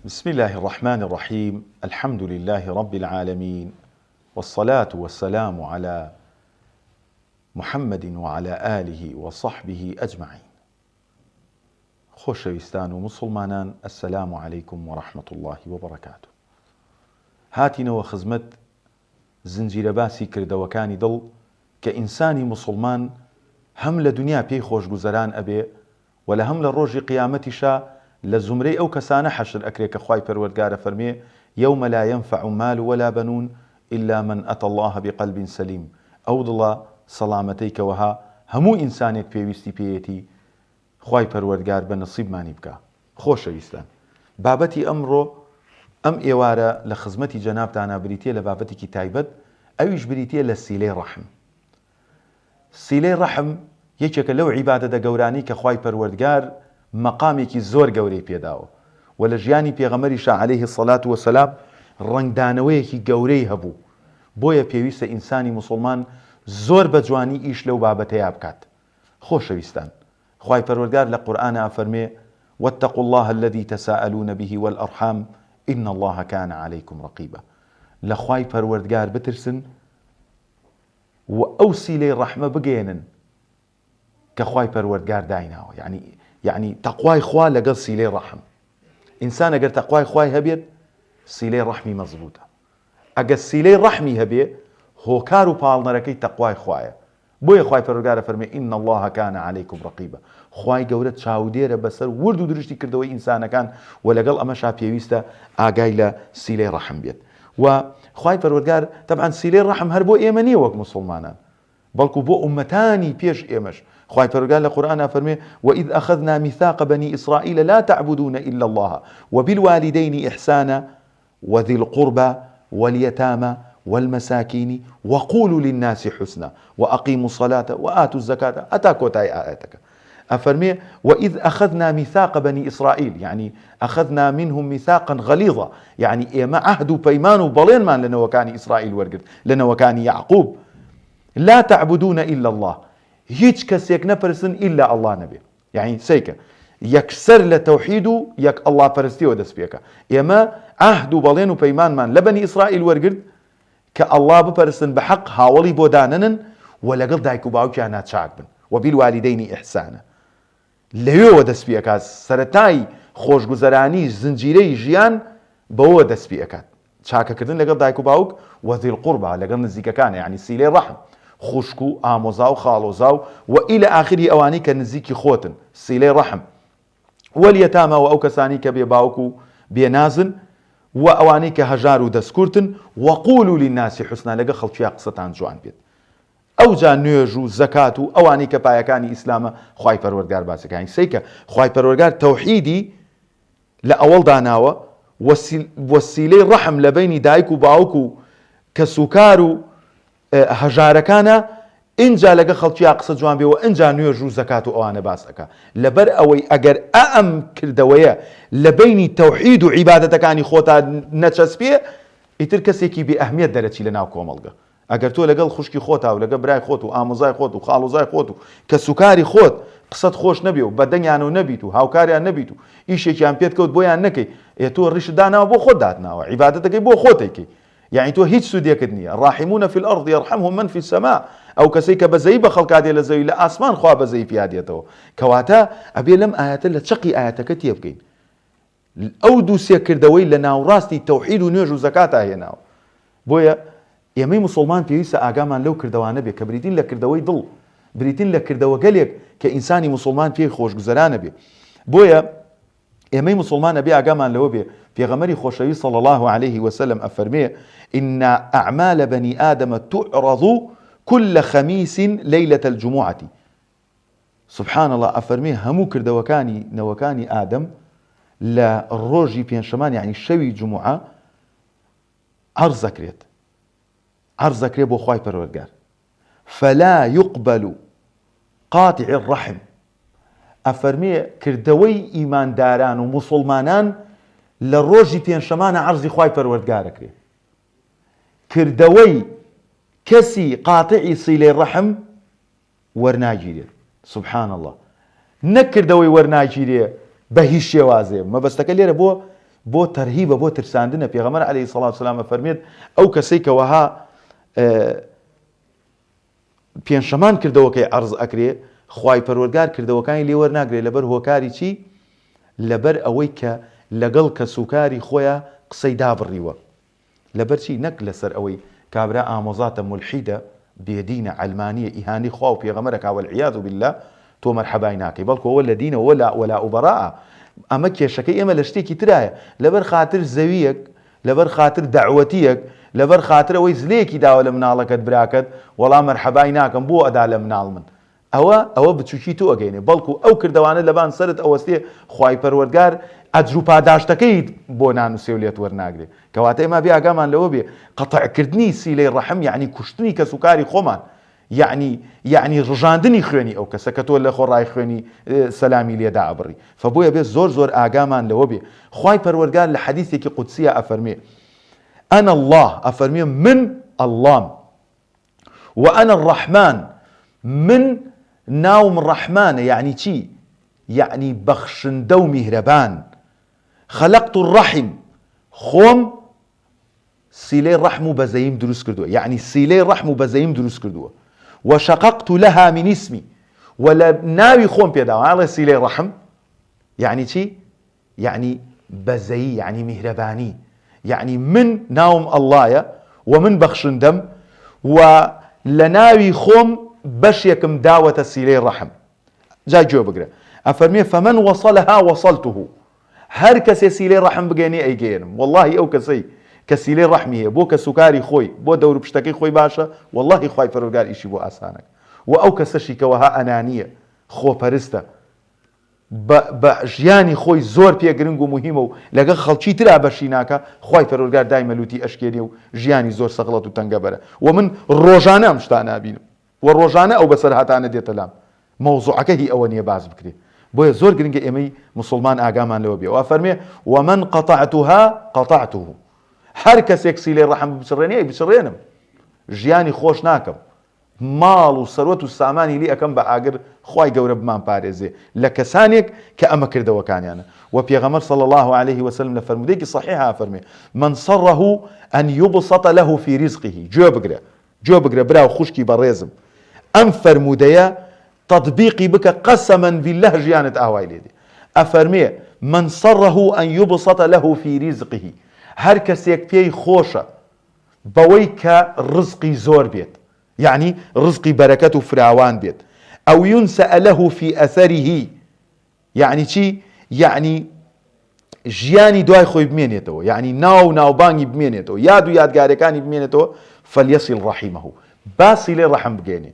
بسم الله الرحمن الرحيم. الحمد لله رب العالمين، والصلاة والسلام على محمد وعلى آله وصحبه أجمعين. خۆشەویستان و مسلمانان، السلام عليكم ورحمة الله وبركاته. هاتینەوە خزمەت زنجیرە باسی کردەوەکانی دڵ کە ئینسانی مسلمان هەم لە دنیا پێی خۆشگوزەران ئەبێ و لە هەم لە ڕۆژی قیامەتیشا لە زمرەی ئەو کەسانە حەشر ئەکرێ کە خوای پەروەردگارە فەرمێ یەومە لا ينفع مال ولا بنون إلا من أتى الله بقلب سليم. ئەو دڵە سەڵامەتەی کەوەها هەموو ئینسانێک پێویستی پێیەتی خوای پەروەردگار بە نەسیبمانی بکە. خۆشەویستان، بابەتی ئەمڕۆ ئەم ئێوارە لە خزمەتی جەنابتانە بریتیە لە بابەتێکی تایبەت، ئەویش بریتیە لە سیلەی ڕەحم. سیلەی ڕەحم یەکێکە لەو عیبادەتە گەورانی کە خوای پەروەردگار مەقامێکی زۆر گەورەی پێداوە و لە ژیانی پێغەمبەریشا عەلەیهی سەڵات وەسەلام ڕەنگدانەوەیەکی گەورەی هەبوو. بۆیە پێویستە ئینسانی مسلمان زۆر بە جوانی ئیش لەو بابەتەیە بکات. خۆشەویستان، خوای پەروەردگار لە قورئانە فەرمێ واتقوا الله الذي تساءلون به والأرحام إن الله كان عليكم رقيبا. لە خوای پەروەردگار بترسن و ئەو سیلەی ڕەحمە بگێنن کە خوای پەروەردگار دایناوە، یعنی تەقوای خوا لەگەڵ سیلەی ڕەحم. ئینسان ئەگەر تەقوای خوای هەبێت سیلەی ڕەحمی مەزبوطە. ئەگەر سیلەی ڕەحمی هەبێ هۆکار و پاڵنەرەکەی تەقوای خوایە. بۆیە خوای پەروەردگارە فەرمێ إن الله كان عليكم رقيبا. خوای گەورە چاودێرە بەسەر ورد و درشتی کردەوەی ئینسانەکان و لەگەڵ ئەمەشا پێویستە ئاگای لە سیلەی ڕەحم بێت. و خوای پەروەردگار طبعا سیلەی ڕەحم هەر بۆ ئێمە نییە وەک مسلمانان، بەڵکو بۆ ئومەتانی پێش ئێمەش. خوای پەروەردگار لە قورئانە فەرمێ وإذ أخذنا ميثاق بني إسرائيل لا تعبدون إلا الله وبالوالدين إحسانا وذي القربى واليتامى والمساكين وقولوا للناس حسنا وأقيموا الصلاة وآتوا الزكاة أتاكو تاي آياتك. أفرمي وإذ أخذنا ميثاق بني إسرائيل، يعني أخذنا منهم ميثاقا غليظا، يعني إما عهد بيمان وبلين مان لنا وكان إسرائيل ورقد لنا وكان يعقوب. لا تعبدون إلا الله، هيج كسيك نبرسن إلا الله نبي، يعني سيكا يكسر لتوحيد يك الله فرستي ودس بيكا. إما عهد بلين وبيمان مان لبني إسرائيل ورقد كالله ببرسن بحق هاولي بودانن ولقل دايكو باو كانت شاكبن وبالوالدين إحسانا. لەوێوە دەست پێ ئەکات سەرەتای خۆشگوزەرانی زنجیرەی ژیان بەوە دەست پێ ئەکات، چاکەکردن لەگەڵ دایک و باوک و ذیل قوربا لەگەڵ نزیکەکانە، یعنی سیلەی ڕەحم، خوشک و ئامۆزا و خاڵۆزا و ئیلە ئاخری ئەوانەی کە نزیکی خۆتن سیلەی ڕەحم، وەلیەتامە و ئەو کەسانی کە بێ باوک و بێنازن و ئەوانەی کە هەژار و دەستکورتن وەقولوا للناس حسنا، لەگە خەڵکییا قسەتان جوان بێت. ئەو جا نوێژ و زەکات و ئەوانەی کە پایەکانی ئیسلامە خوای پەروەردگار باسەکانی سەیکە خوای پەروەردگار تەوحیدی لە ئەوڵ داناوە وەسیلەی ڕەحم لە بینی دایک و باوک و کەسوکار و هەژارەکانە ئینجا لەگە خەڵکییا قسە جوان بێ و ئینجا نوێژ و زەکات و ئەوانە باس ئەکا. لەبەر ئەوەی ئەگەر ئەم کردەوەیە لە بینی تەوحید و عیبادەتەکانی خۆتا نەچەسپێ ئیتر کەسێکی بێ ئەهمیەت دەرەچی لە ناو کۆمەڵگە. ئەگەر تۆ لەگەڵ خوشکی خۆتا و لەگە برای خۆت و ئامۆزای خۆت و خاڵۆزای خۆت و کەسوکاری خۆت قسەت خۆش نەبێ و بەدەنگیان و نەبیت و هاوکاریان نەبیت و ئیشێکیان پێت کەوت بۆیان نەکەی، تۆ ڕیشت داناوە بۆ خۆت داتناوە، عیبادەتەکەی بۆ خۆتێکی، یعنی تۆ هیچ سوودێکت نییە. ڕاحمون فی الأرض يرحمهم من في السماء. ئەو کەسەی کە بەزەی بە خەڵکا دێ لە زەوی لە ئاسمان خوا بەزەی پیادێتەوە. کەواتە ئەبێ لەم ئاەتە لە چەقی ئاەتەکە تێ بکەین. ئەو دوو سێکردەوەی لە ناوڕاستی تەوحید و نوێژ و زەکات هێناوە. بۆیە ئێمەی مسلمان پێویستە ئاگامان لەو کردەوانە بێ کە بریتین لە کردەوەی دڵ، بریتین لە کردەوە گەلێک کە ئینسانی مسلمان پێی خۆشگوزەرانە بێ. بۆیە ئێمەی مسلمان ئەبێ ئاگامان لەوە بێ پێغەمبەری خۆشەوی صلی الله عليه وسلم ئەفەرمێ إن أعمال بني آدم تعرض كل خميس ليلة الجمعة. سبحان الله، ئەفەرمێ هەموو کردەوەکانی نەوەکانی ئادەم لە ڕۆژی پێنجشەمان، یعنی شەوی جمعە عرض ئەکرێت، عرض ئەکرێ بۆ خوای پەروەردگار. فلا يقبل قاطع الرحم. ئەفەرمێ کردەوەی ئیمانداران و مسلمانان لە ڕۆژی پێنجشەمانە عرضی خوای پەروەردگار ئەکرێ. کردەوەی کەسی قاتعی سیلەی ڕەحم وەرناگیرێت. سبحان الله، نەکردەوەی وەرناگیرێ بە هیچ شێوازێ. مەبەستەکە لێرە بۆ بۆ تەرهیبە بۆ ترساندنە. پێغەمبەر عەلەیهی سەڵات وسەلام فەرمێت ئەو کەسەی کە وەها پێنجشەمان کردەوەکەی عەرز ئەکرێ خوای پەروەردگار کردەوەکانی لێ وەرناگرێت لەبەر هۆکاری چی؟ لەبەر ئەوەی کە لەگەڵ کەسوکاری خۆیان قسەی دابڕیوە. لەبەر چی؟ نەک لەسەر ئەوەی کابرا ئامۆزاتە مولحیدە بێدینە ئەلمانیە ئیهانی خوا و پێغەمبەرەکە وەلعیاذ بالله تۆ مەرحەبای ناکەی، بەڵکو ئەوە لە دینە وەلا ئوبەڕاءە. ئەمە کێشەکەی ئێمە لە شتێکی ترایە، لەبەر خاتر زەویەک، لەبەر خاتر دەعوەتیەک، لەبەر خاتر ئەوەی زلێکی داوە لە مناڵەکەت براکەت وەڵام مەرحەبای ناکەم بۆ ئەدا لە مناڵ من، ئەوە بچووکی تۆ ئەگەینێ. بەڵکو ئەو کردەوانە لەبان سەرت ئەوەستێ خوای پەروەردگار ئەجر و پاداشتەکەی بۆ نانووسێ و لێت وەرناگرێ. کەواتە ئێمە بێ ئاگامان لەوە بێ قەتەعکردنی سیلەی ڕەحم یعنی کوشتنی کەسوکاری خۆمان، یعنی ڕژاندنی خوێنی ئەو کەسە کە تۆ لە خۆڕای خوێنی سەلامی لێدا ئەبڕی. فبۆیە بێ زۆر ئاگامان لەوە بێ. خوای پەروەردگار لە حەدیثێکی قودسیە ئەفەرمێ ئەنا الله، ئەفەرمێ من ئەڵڵام، وأنا الرحمن، من ناوم ڕەحمانە. یعنی چی؟ یعنی بەخشندە و میهرەبان. خەلەقت الرەحم، خۆم سیلەی ڕەحم و بەزەیم دروست کردووە، یعنی سیلەی ڕەحم و بەزەیم دروست کردووە. وشققت لها من اسمي، ولا ناوي خۆم پێداوە ئاڵێ سیلەی ڕەحم یعنی چی؟ یعنی بەزەیی، یعنی میهرەبانی. یعنی من ناوم ئەڵڵایە و من بەخشندەم و لە ناوی خۆم بەشێکم داوەتە سیلەی ڕەحم. جا گوێ بگرە، ئەفەرمێ فەمەن وەصەلەها وەصەلتوه، هەر کەسێ سیلەی ڕەحم بگەێنێ ئەیگەێنم. وەڵڵاهی ئەو کەسەی کە سیلەی ڕەحمی هەیە بۆ کەسوکاری خۆی، بۆ دەور پشتەکەی خۆی باشە، وەڵڵاهی خوای پەروەردگار ئیشی بۆ ئاسانە. و ئەو کەسەشی کە وەها ئەنانیە، خۆپەرستە، بە ژیانی خۆی زۆر پێگرنگ و مهمە و لەگەڵ خەڵکی ترا بەشی ناکە، خوای پەروەردگار دایمە لوتی ئەشکێنێ و ژیانی زۆر سەغڵەت و تەنگە بەرە. و من ڕۆژانە ئەم شتانە ئەبینم و ڕۆژانە ئەو بەسەر هاتانە دێتە لام. مەوزوعەکە هی ئەوە نییە باز بکرێ. بۆیە زۆر گرنگە ئێمەی مسلمان ئاگامان لەوە بێ. و ئەفەرمێ ومن قەطعتها قەطعته، هەر کەسێک سیلەی ڕەحم بچڕێنێ بچڕێنم، ژیانی خۆش ناکەم، ماڵ و سەروەت و سامانی لی ئەەکەم بە ئاگر خوای گەورە بمان پارێزێ لە کەسانێک کە ئەمە کردەوەکانیانە. و پێغەمبەر صلی الله عليه وسلم لە فەرمودەیەکی صحیحە فەرمێ من سره أن يبسط له في رزقه. گوێ بگرە براو خوشکی بەڕێزم، ئەم فەرمودەیە تطبیقی بکە قەسەماً بالله ژیانت ئاوای لێدێ. ئەفەرمێ من سره أن يبسط له في رزقه، هەر کەسێک پێی خۆشە بەوەی کە ڕزقی زۆر بێت، یعنی ڕزقی بەرەکەت و فراوان بێت. ئەو ينسأ له في أثره، یعنی چی؟ یعنی ژیانی دوای خۆی بمێنێتەوە، یعنی ناوبانگی بمێنێتەوە، یاد و یادگارەکانی بمێنێتەوە. فليصل رحمه، با سیلەی ڕەحم بگەێنێ.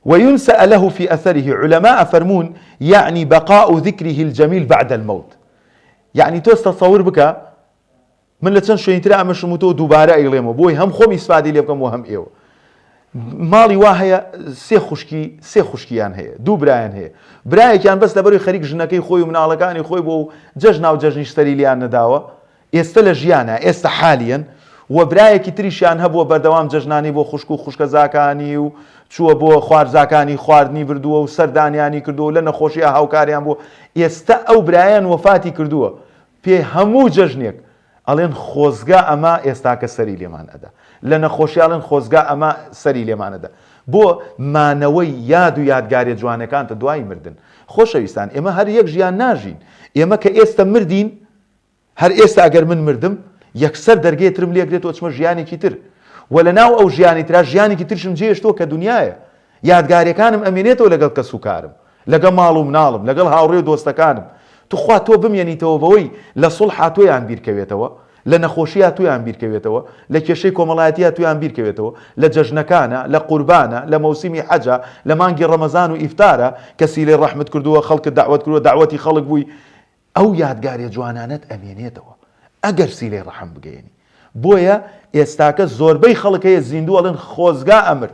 وينسأ له في أثره، علماء فرمون يعني بقاء ذكره الجميل بعد الموت. يعني تۆ تەسەوور بکە من لە چەند شوێنترا ئەمەشم و تۆ دووبارە ئەیڵێمەوە بۆی هەم خۆم ئیسفادەی لێ بکەم و هەم ئێوە. ماڵی وا هەیە سێ خوشکیان هەیە، دوو برایان هەیە، برایەکیان بەس لەبەروی خەریک ژنەکەی خۆی و مناڵەکانی خۆی بۆ و جەژنا و جەژنی شتەری لیان نەداوە، ئێستا لە ژیانە، ئێستا حالیەن. و برایەکی تریشیان هەبووە بەردەوام جەژنانی بۆ خوشک و خوشکەزاکانی و چووە بۆ خوارزاکانی خواردنی بردووە و سەردانیانی کردووە لە نەخۆشیە هاوکاریان بۆ. ئێستا ئەو برایان وەفاتی کردووە، پێ هەموو جەژنێک ئەڵێن خۆزگا ئەمە ئێستاکە سەری لێمان ئەدا، لە نەخۆشیاڵن خۆزگا ئەمە سەری لێمانەدا. بۆ مانەوەی یاد و یادگارێ جوانەکانتە دوای مردن. خۆشەویستان، ئێمە هەر یەک ژیان ناژین. ئێمە کە ئێستا مردین، هەر ئێستا ئەگەر من مردم یەکسەر دەرگێترم لێگرێتەوە چمە ژیانێکی تر، و لە ناو ئەو ژیانی ترا ژیانێکی ترشم جێشتۆ کە دنیاە. یادگارەکانم ئەمێنێتەوە لەگەڵ کەس و کارم، لەگەڵ ماڵ و مناڵم، لەگەڵ هاوڕێ و دۆستەکانم. توخوا تۆ بمێنیتەوە بەوەی لە سوڵحا تۆیان بیرکەوێتەوە، لە نەخۆشیە تویان بیرکەوێتەوە، لە کێشەی کۆمەڵایەتیە تویان بیرکەوێتەوە، لە جەژنەکانە، لە قوربانە، لە مەوسیمی حەجە، لە مانگی ڕەمەزان و ئیفتارە کە سیلەی ڕەحمت کردووە، خەڵکت داوەت کردووە، داوەتی خەڵک بووی. ئەو یادگارێ جوانانەت ئەمێنێتەوە ئەگەر سیلەی ڕەحم بگەێنی. بۆیە ئێستاکە زۆربەی خەڵک هەیە زیندوو ئەڵێن خۆزگا ئەمر،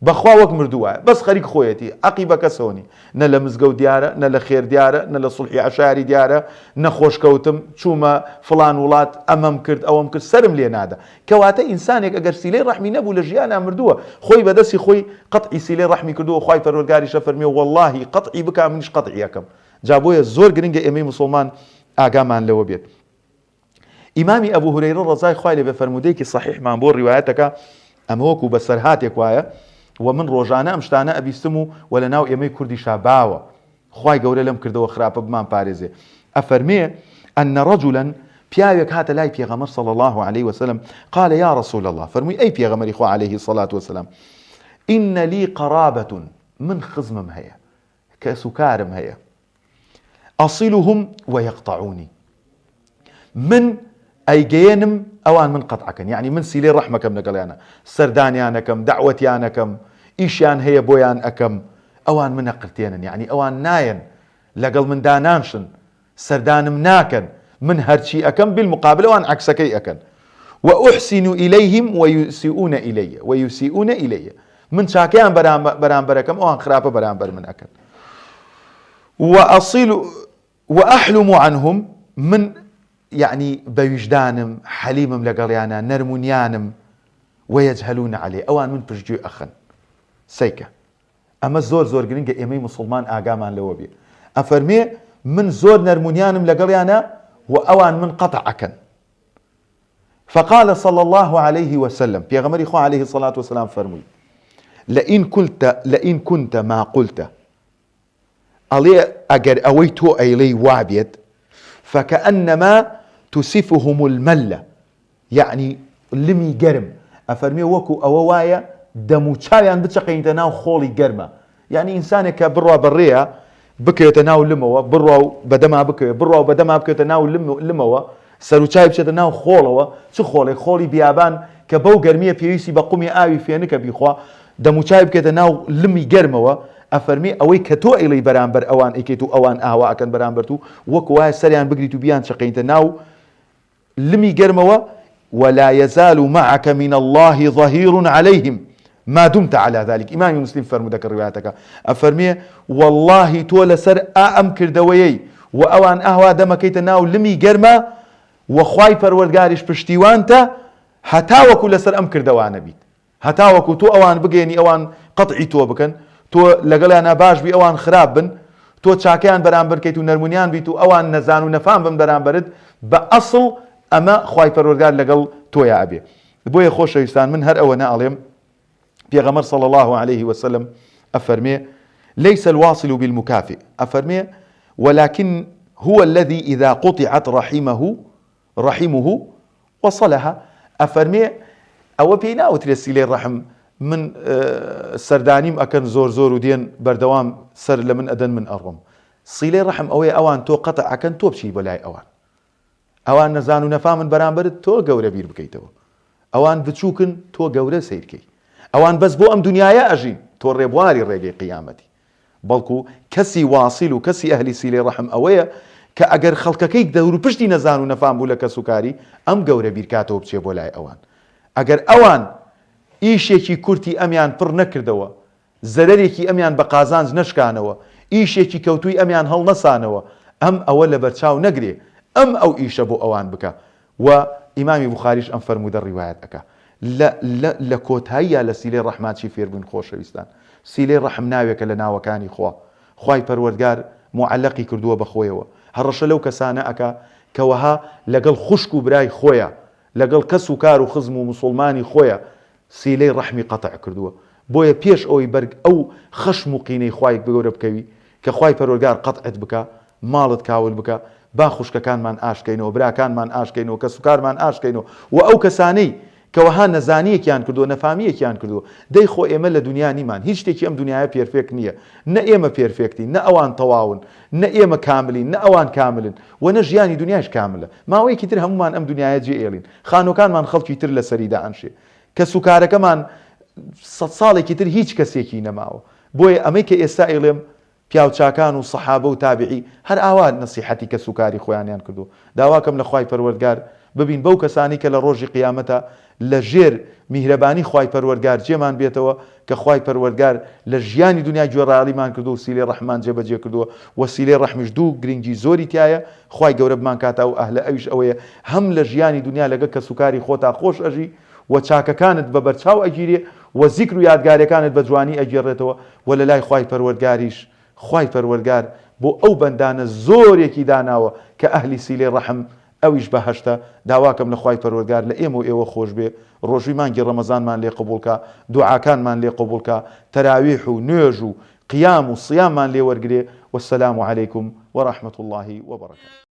بەخوا وەک مردووە، بەس خەریک خۆیەتی، عەقی بە کەسەوەنی، نە لە مزگەوت دیارە، نە لە خێر دیارە، نە لە سوڵحی عەشاری دیارە، نەخۆشکەوتم چوومە فڵان وڵات ئەمەم کرد ئەوەم کرد، سەرم لێ نادا. کەواتە ئینسانێک ئەگەر سیلەی ڕەحمی نەبوو لە ژیانە مردووە، خۆی بەدەستی خۆی قەتعی سیلەی ڕەحمی کردووە. خوای پەروەردگاریشە فەرمیێ وەڵڵاهی قەتعی بکە منیش قەتعی ئەکەم. جا بۆیە زۆر گرنگە ئێمەی موسڵمان ئاگامان لەوە بێت. ئیمامی ئەبوو هورەیرە ڕەزای خوای لێ بێ فەرموودەیەکی صحیحمان بۆ ڕیوایەتەکە ئەمە وەکو بەسەرهاتێک وایە و من ڕۆژانە ئەم شتانە ئەبیستم و لەناو ئێمەی کوردی شاباوە خوای گەورە لەم کردەوە خراپە بمان پارێزێ ئەفەرمێ أن رجلا پیاوێک هاتە لای پێغەمبەر صلی الله عليه وسلم قال يا رسول الله فەرمووی ئەی پێغەمبەری خوا عليه الصلاة والسلام إن لي قرابة من خزمم هەیە کەسوکارم هەیە أصلهم ويقطعوني من ئەیگەێنم ئەوان من قەتعەکەن یعنی من سیلەی ڕەحمەکەم لەگەڵیانە سەردانیانەکەم دعوەتیانەکەم ئیشیان هەیە بۆیان ئەکەم ئەوان منە قرتێنن یعنی ئەوان نایەن لەگەڵ من دانانشن سەردانم ناکەن من هەرچی ئەکەم بالمقابل ئەوان عەکسەکەی ئەکەن وأحسن إليهم ويسيئون إلي من چاکەیان بەرامبەرەکەم ئەوان خراپە بەرامبەر من ئەکەن وأحلم عنهم من يعني بوجدانم حليمم لقليانا نرمونيانم ويجهلون عليه اوان من بجوي اخن سيكا اما زور قرنجا ايمي مسلمان اقامان لوبي افرمي من زور نرمونيانم لقليانا واوان من قطع اكن فقال صلى الله عليه وسلم بيغمر اخوة عليه الصلاة والسلام فرمي لئن كنت ما قلت علي اگر اويتو ايلي وابيت فكأنما تسفهم الملة يعني لمي قرم أفرمي وكو أوايا دمو چاویان بچقين تناو خولي قرمة يعني إنسانك بروا بريا بكي تناو لموا بروا بدما بكي بروا بدما بكي تناو لموا سرو چاوی بچه تناو خولوا چه خولي بيابان كبو قرمية بيويسي بقومي آوي فينك بيخوا دمو چاوی بكي تناو لمي قرموا ئەفەرمی ئەوەی کە تۆ ئەیڵەی بەرامبەر ئەوان ئەیکەیت و ئەوان ئاواکەن بەرامبەر و وەکو وایە سەریان بگریت و بیان چقینتە ناو لمی گەرمەوە ولا يزال معك من الله ظهير عليهم ما دمت على ذلك إمام مسلم فرمو دەکە ڕیوایەتەکە ئەفەرمێ والله تۆ لەسەر ئەم کردەوەیەی و ئەوان ئاوا دەمەکەیتە ناو لمی گەرمە وەخوای پەروەردگاریش پشتیوانتە هەتاوەکو لەسەر ئەم کردەوانە بیت هەتاوەکو تۆ ئەوان بگەێنی ئەوان قەتعی تۆ بکەن تۆ لەگەڵیانە باش بی ئەوان خراپ بن تۆ چاکەیان بەرامبەر کەیت و نەرمونیان بیت و ئەوان نەزان و نەفام بن بەرامبەرت بە ئەسڵ ئەمە خوای پەروەردگار لەگەڵ تۆیە ئەبێ بۆیە خۆشەویستان من هەر ئەوە ناڵێم پێغەمبەر صلى الله عليه وسلم أفرمي ليس الواصل بالمكافئ أفرمي ولكن هو الذي إذا قطعت رحمه وصلها أفرمي أو بينا وترسيلي الرحم من سردانيم أكن زور ودين بردوام سر لمن أدن من أرغم صيلي رحم أوي أوان تو قطع أكن تو بشي بلاي أوان نزانو نفامن برامبرد تو قورة بير بكيتو أوان بتشوكن تو قورة سيركي أوان بس بو أم دنيايا أجين تو ريبواري ريقي قيامتي بلكو كسي واصل وكسي أهلي سيلي رحم أوي كأجر خلقكيك دورو بشتي نزانو نفام بولا كسوكاري أم قورة بير كاتو بشي بلاي أوان أجر أوان ئیشێکی کورتی ئەمیان پڕ نەکردەوە زەرەرێکی ئەمیان بە قازانج نەشکانەوە ئیشێکی کەوتووی ئەمیان هەڵ نەسانەوە ئەم ئەوە لە بەرچاو نەگرێ ئەم ئەو ئیشە بۆ ئەوان بکە و ئیمامی بوخاریش ئەم فەرموودە ڕیوایەت ئەکا لە کۆتاییە لە سیلەی ڕەحمان چی فێر بووین خۆشەویستان سیلەی ڕەحم ناوێکە لە ناوەکانی خوا خوای پەروەردگار معەلەقی کردووە بە خۆیەوە هەڕەشە لەو کەسانە ئەکا کەوەها لەگەڵ خوشک و برای خۆیە لەگەڵ کەس و کار و خزم و مسلمانی خۆیە سیلەی ڕەحمی قەتع کردووە بۆیە پێش ئەوەی بەرگ ئەو خەشم و قینەی خوای بگەورە بکەوی کە خوای پەروەردگار قەتعت بکە ماڵت کاول بکە با خوشکەکانمان ئاشکەینەوە براکانمان ئاشکەینەوە کە سوکارمان ئاشکەینەوە و ئەو کەسانەی کەوەها نەزانیەکیان کردووە نەفامیەکیان کردووە دەی خۆ ئێمە لە دنیا نیمان هیچ شتێکی ئەم دنیاە پێرفێکت نییە نە ئێمە پێرفێکتی نە ئەوان تەواون نە ئێمە کاملین نە ئەوان کاملن و نە ژیانی دنیاش کاملە ماوەیەکی تر هەمومان ئەم دنیاە جێ ئێڵین خانۆکانمان خەڵکی تر لە سەریدا ئەنشێ کە سوکارەکەمان 100 ساڵێکی تر هیچ کەسێکی نەماوە بۆیە ئەمەی کە ئێستا ئێڵێم پیاوچاکان و سەحابە و تابعی هەر ئاوا نەسیحەتی کە سوکاری خۆیانیان کردو داواکەم لە خوای پەروەردگار ببین بەو کەسانی کە لە ڕۆژی قیامەتە لە ژێر میهرەبانی خوای پەروەردگار جێمان بێتەوە کە خوای پەروەردگار لە ژیانی دنیای گوێڕایەڵیمان کردو و سیلەی ڕەحمان جێبەجێ کردووە و سیلەی ڕەحمیش دوو گرنگی زۆری تایە خوای گەورە بمان کاتە و ئەهلە ئەویش ئەوەیە هەم لە ژیانی دنیا لەگە کە سوکاری خۆتا خۆش ئەژی و چاکەکانت بە بەرچاو ئەگیرێ و زیکر و یادگارەکانت بە جوانی ئەگێڕێتەوە و لە لای خوای پەروەردگاریش خوای پەروەردگار بۆ ئەو بەندانە زۆرێکی داناوە کە ئەهلی سیلەی ڕەحم ئەویش بەهەشتە. داواکەم لە خوای پەروەردگار لە ئێمە و ئێوە خۆش بێ، ڕۆژووی مانگی ڕەمەزانمان لێ قبوڵکە، دوعاکانمان لێ قبوڵکە، تەراویح و نوێژ و قیام و سیاممان لێ وەرگێ. وەسەلام عەلەیکم وەڕەحمەتوڵڵاهی وەبەرەکاتوه.